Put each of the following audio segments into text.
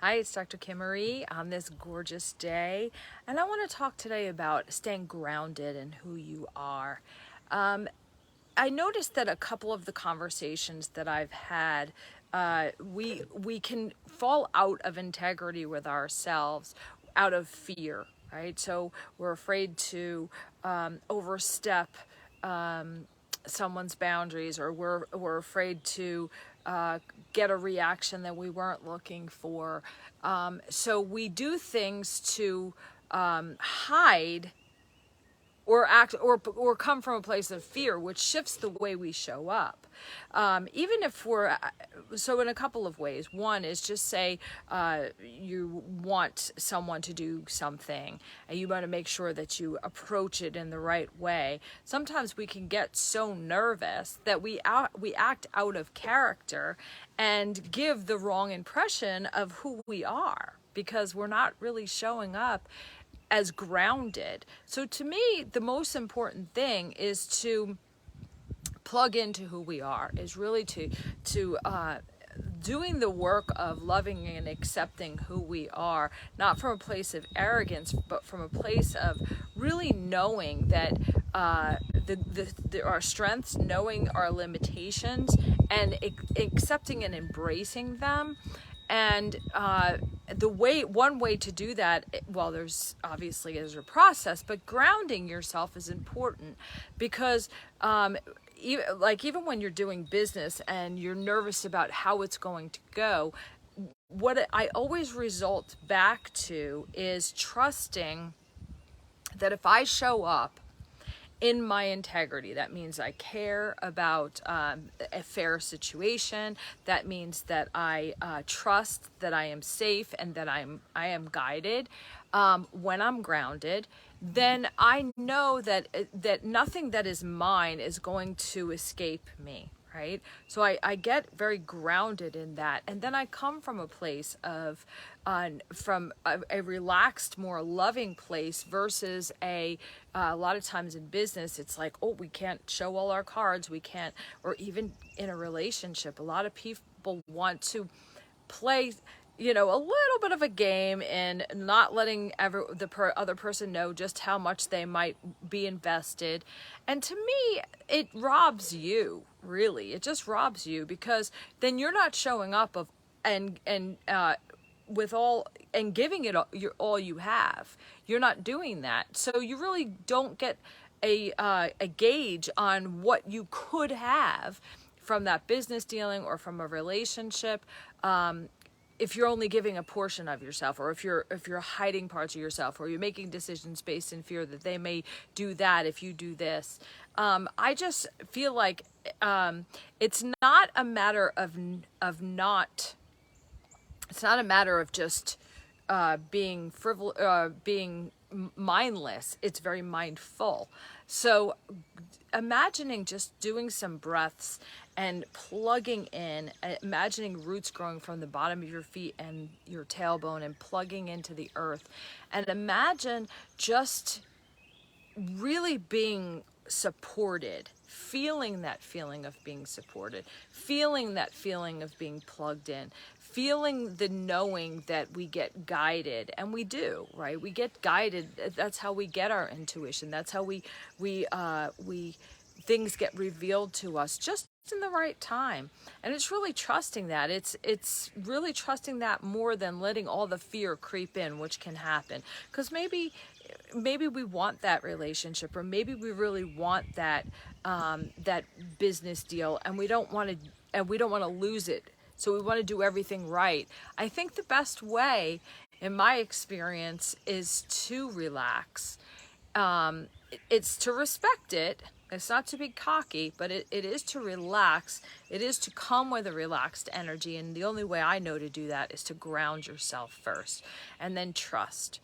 Hi, it's Dr. Kim Marie on this gorgeous day, and I want to talk today about staying grounded in who you are. Um, I noticed that a couple of the conversations that I've had, we can fall out of integrity with ourselves out of fear, right? So we're afraid to overstep someone's boundaries, or we're afraid to get a reaction that we weren't looking for. So we do things to hide or act or come from a place of fear, which shifts the way we show up. Even if we're so in a couple of ways. One is just say you want someone to do something, and you want to make sure that you approach it in the right way. Sometimes we can get so nervous that we act out of character and give the wrong impression of who we are, because we're not really showing up as grounded. So to me, the most important thing is to plug into who we are, is really to doing the work of loving and accepting who we are, not from a place of arrogance, but from a place of really knowing that our strengths, knowing our limitations, and accepting and embracing them. And one way to do that, well, there's obviously is a process, but grounding yourself is important, because even when you're doing business and you're nervous about how it's going to go, what I always result back to is trusting that if I show up in my integrity, that means I care about a fair situation. That means that I trust that I am safe and that I am guided. When I'm grounded, then I know that nothing that is mine is going to escape me. Right? So I get very grounded in that. And then I come from a place of, from a relaxed, more loving place versus a lot of times in business, it's like, oh, we can't show all our cards. We can't, or even in a relationship, a lot of people want to play, a little bit of a game and not letting other person know just how much they might be invested. And to me, it robs you, really. It just robs you, because then you're not showing up of and with all and giving it all you have. You're not doing that. So you really don't get a gauge on what you could have from that business dealing or from a relationship, if you're only giving a portion of yourself, or if you're hiding parts of yourself, or you're making decisions based in fear that they may do that if you do this. I just feel like it's not a matter not. It's not a matter of just being frivolous, being mindless. It's very mindful. So imagining just doing some breaths and plugging in, imagining roots growing from the bottom of your feet and your tailbone and plugging into the earth, and imagine just really being supported, feeling that feeling of being supported, feeling that feeling of being plugged in, feeling the knowing that we get guided. And we do, right? We get guided. That's how we get our intuition. That's how we things get revealed to us just in the right time. And it's really trusting that. It's really trusting that more than letting all the fear creep in, which can happen. Because maybe we want that relationship, or maybe we really want that business deal, and we don't want to lose it. So we want to do everything right. I think the best way, in my experience, is to relax. It's to respect it. It's not to be cocky, but it is to relax. It is to come with a relaxed energy. And the only way I know to do that is to ground yourself first, and then trust.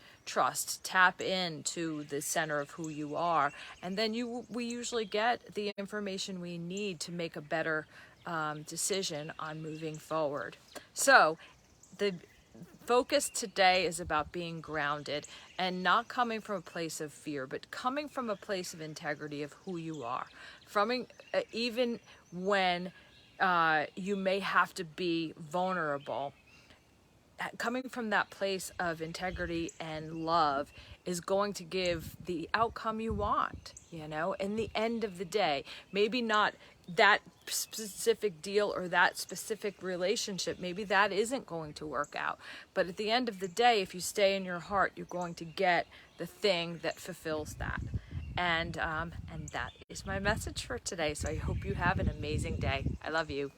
Tap into the center of who you are. And then we usually get the information we need to make a better decision on moving forward. So the focus today is about being grounded and not coming from a place of fear, but coming from a place of integrity of who you are. Even when you may have to be vulnerable, coming from that place of integrity and love is going to give the outcome you want, you know, in the end of the day. Maybe not that specific deal or that specific relationship, maybe that isn't going to work out. But at the end of the day, if you stay in your heart, you're going to get the thing that fulfills that. And that is my message for today. So I hope you have an amazing day. I love you.